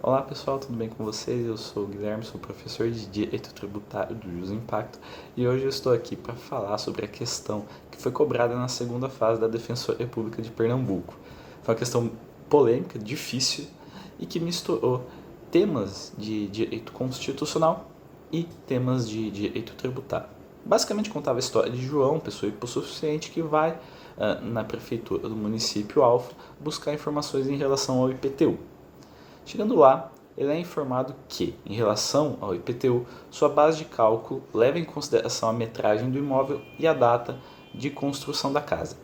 Olá pessoal, tudo bem com vocês? Eu sou o Guilherme, sou professor de Direito Tributário do Jus Impacto e hoje eu estou aqui para falar sobre a questão que foi cobrada na segunda fase da Defensoria Pública de Pernambuco. Foi uma questão polêmica, difícil e que misturou temas de direito constitucional e temas de direito tributário. Basicamente contava a história de João, pessoa hipossuficiente, que vai na prefeitura do município Alfa buscar informações em relação ao IPTU. Chegando lá, ele é informado que, em relação ao IPTU, sua base de cálculo leva em consideração a metragem do imóvel e a data de construção da casa.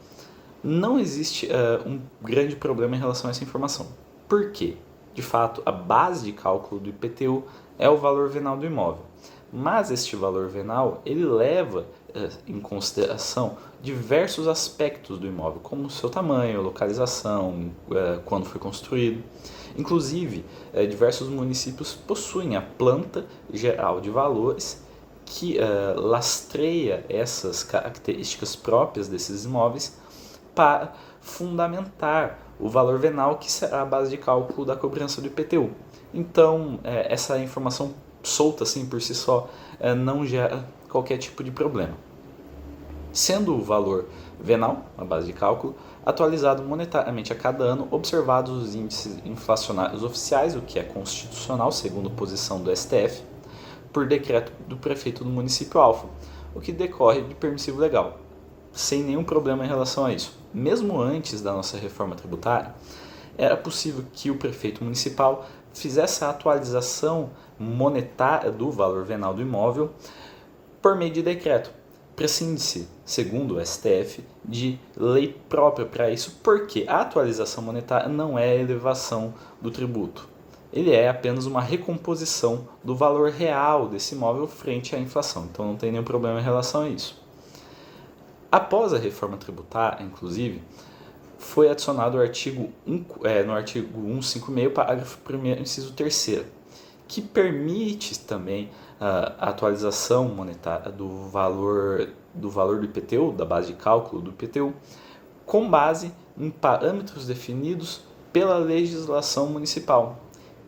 Não existe um grande problema em relação a essa informação. Por quê? De fato, a base de cálculo do IPTU é o valor venal do imóvel. Mas este valor venal ele leva em consideração diversos aspectos do imóvel, como o seu tamanho, localização, quando foi construído. Inclusive, diversos municípios possuem a planta geral de valores que lastreia essas características próprias desses imóveis para fundamentar o valor venal que será a base de cálculo da cobrança do IPTU. Então, essa informação solta assim por si só não gera qualquer tipo de problema. Sendo o valor venal, a base de cálculo, atualizado monetariamente a cada ano, observados os índices inflacionários oficiais, o que é constitucional, segundo posição do STF, por decreto do prefeito do município Alfa, o que decorre de permissivo legal, sem nenhum problema em relação a isso. Mesmo antes da nossa reforma tributária, era possível que o prefeito municipal fizesse a atualização monetária do valor venal do imóvel por meio de decreto. Prescinde-se, segundo o STF, de lei própria para isso, porque a atualização monetária não é a elevação do tributo. Ele é apenas uma recomposição do valor real desse imóvel frente à inflação, então não tem nenhum problema em relação a isso. Após a reforma tributária, inclusive, foi adicionado no artigo 156, parágrafo 1º, inciso 3º, que permite também a atualização monetária do valor do IPTU, da base de cálculo do IPTU, com base em parâmetros definidos pela legislação municipal.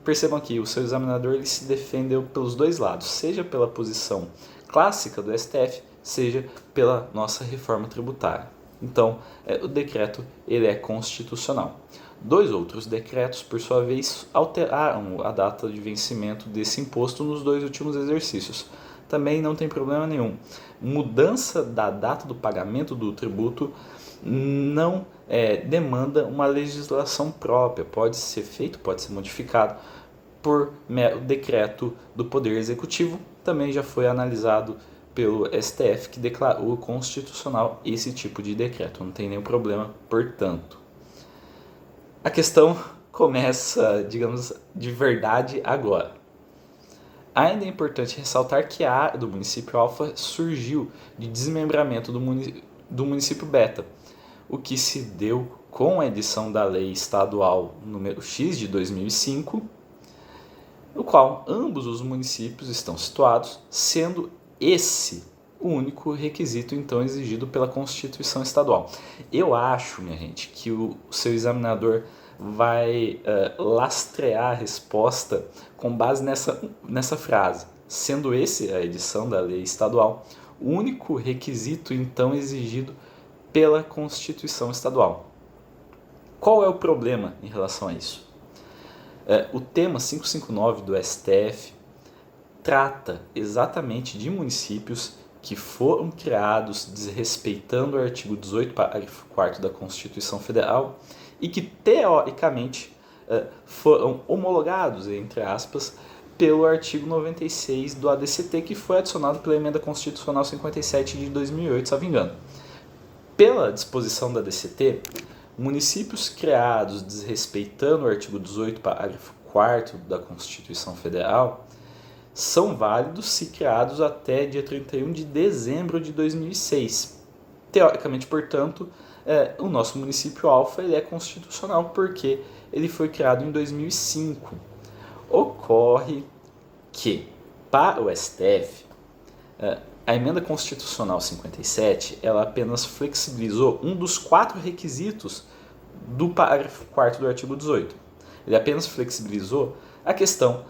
Percebam que o seu examinador ele se defendeu pelos dois lados, seja pela posição clássica do STF, seja pela nossa reforma tributária. Então, o decreto ele é constitucional. Dois outros decretos, por sua vez, alteraram a data de vencimento desse imposto nos dois últimos exercícios. Também não tem problema nenhum. Mudança da data do pagamento do tributo não demanda uma legislação própria. Pode ser feito, pode ser modificado por mero decreto do Poder Executivo. Também já foi analisado pelo STF, que declarou constitucional esse tipo de decreto. Não tem nenhum problema, portanto. A questão começa, digamos, de verdade agora. Ainda é importante ressaltar que a área do município Alfa surgiu de desmembramento do município Beta, o que se deu com a edição da Lei Estadual número X de 2005, no qual ambos os municípios estão situados, sendo esse o único requisito então exigido pela Constituição Estadual. Eu acho, minha gente, que o seu examinador vai lastrear a resposta com base nessa frase, sendo esse a edição da lei estadual, o único requisito então exigido pela Constituição Estadual. Qual é o problema em relação a isso? O tema 559 do STF trata exatamente de municípios que foram criados desrespeitando o artigo 18, parágrafo 4º da Constituição Federal e que, teoricamente, foram homologados, entre aspas, pelo artigo 96 do ADCT, que foi adicionado pela Emenda Constitucional 57 de 2008, se não me engano. Pela disposição da ADCT, municípios criados desrespeitando o artigo 18, parágrafo 4º da Constituição Federal são válidos se criados até dia 31 de dezembro de 2006. Teoricamente, portanto, o nosso município Alfa ele é constitucional porque ele foi criado em 2005. Ocorre que, para o STF, a Emenda Constitucional 57 ela apenas flexibilizou um dos 4 requisitos do parágrafo 4º do artigo 18. Ele apenas flexibilizou a questão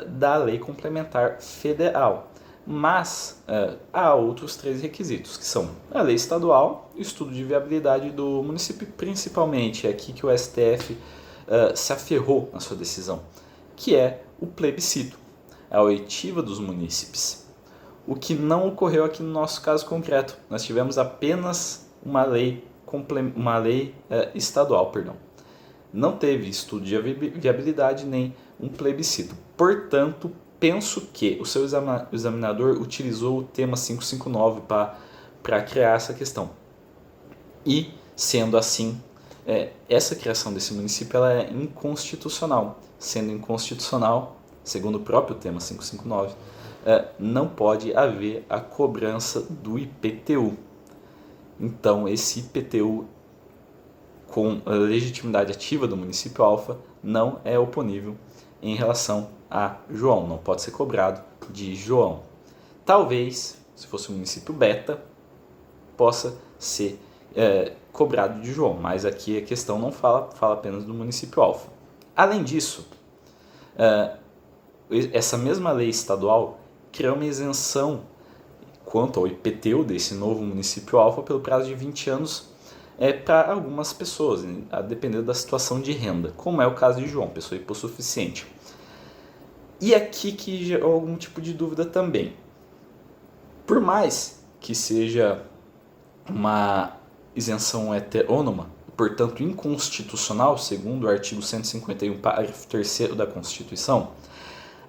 da lei complementar federal. Mas há outros 3 requisitos, que são a lei estadual, o estudo de viabilidade do município, principalmente é aqui que o STF se aferrou na sua decisão, que é o plebiscito, a oitiva dos munícipes. O que não ocorreu aqui no nosso caso concreto. Nós tivemos apenas uma lei estadual, perdão. Não teve estudo de viabilidade nem um plebiscito. Portanto, penso que o seu examinador utilizou o tema 559 para criar essa questão. E, sendo assim, essa criação desse município ela é inconstitucional. Sendo inconstitucional, segundo o próprio tema 559, não pode haver a cobrança do IPTU. Então, esse IPTU com a legitimidade ativa do município alfa não é oponível em relação a João, não pode ser cobrado de João. Talvez, se fosse um município beta, possa ser cobrado de João, mas aqui a questão não fala apenas do município alfa. Além disso, essa mesma lei estadual criou uma isenção quanto ao IPTU desse novo município alfa pelo prazo de 20 anos para algumas pessoas, a depender da situação de renda, como é o caso de João, pessoa hipossuficiente. E aqui que gerou algum tipo de dúvida também. Por mais que seja uma isenção heterônoma, portanto inconstitucional, segundo o artigo 151, parágrafo 3º da Constituição,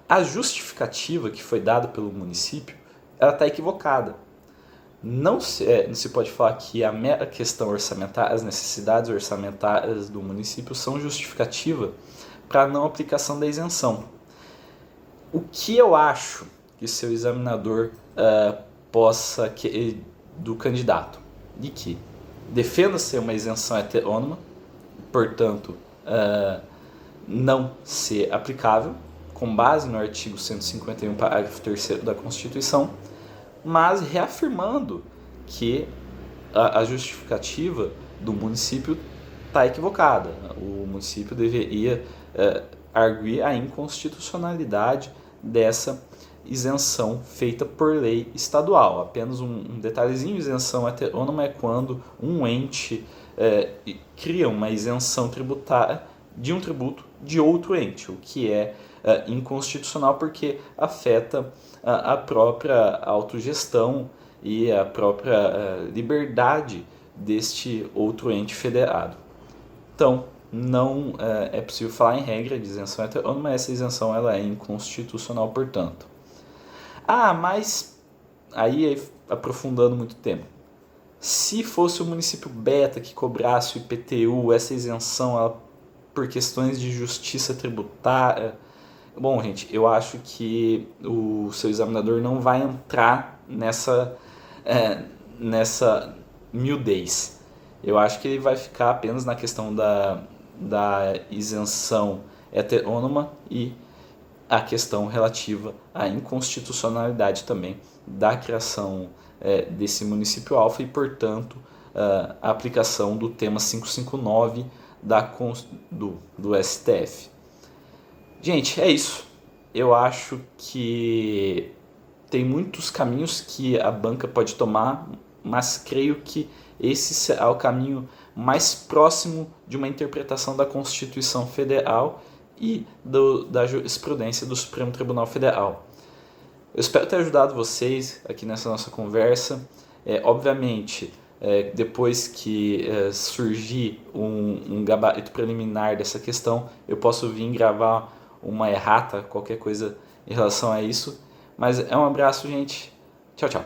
a justificativa que foi dada pelo município ela está equivocada. Não se pode falar que a mera questão orçamentária, as necessidades orçamentárias do município são justificativa para a não aplicação da isenção. O que eu acho que seu examinador do candidato, de que defenda ser uma isenção heterônoma, portanto, não ser aplicável, com base no artigo 151, parágrafo 3º da Constituição, mas reafirmando que a justificativa do município está equivocada. O município deveria arguir a inconstitucionalidade dessa isenção feita por lei estadual. Apenas um detalhezinho, isenção heterônoma é quando um ente cria uma isenção tributária de um tributo de outro ente, o que é inconstitucional porque afeta a própria autogestão e a própria liberdade deste outro ente federado. Então, não é possível falar em regra de isenção heterônoma, essa isenção ela é inconstitucional, portanto. Mas aí aprofundando muito tempo. Se fosse o município beta que cobrasse o IPTU, essa isenção ela, por questões de justiça tributária, bom, gente, eu acho que o seu examinador não vai entrar nessa miudez. Eu acho que ele vai ficar apenas na questão da isenção heterônoma e a questão relativa à inconstitucionalidade também da criação desse município alfa e, portanto, a aplicação do tema 559 do STF. Gente, é isso. Eu acho que tem muitos caminhos que a banca pode tomar, mas creio que esse será o caminho mais próximo de uma interpretação da Constituição Federal e da jurisprudência do Supremo Tribunal Federal. Eu espero ter ajudado vocês aqui nessa nossa conversa. Obviamente, depois que surgir um gabarito preliminar dessa questão, eu posso vir gravar uma errata, qualquer coisa em relação a isso. Mas um abraço, gente. Tchau, tchau.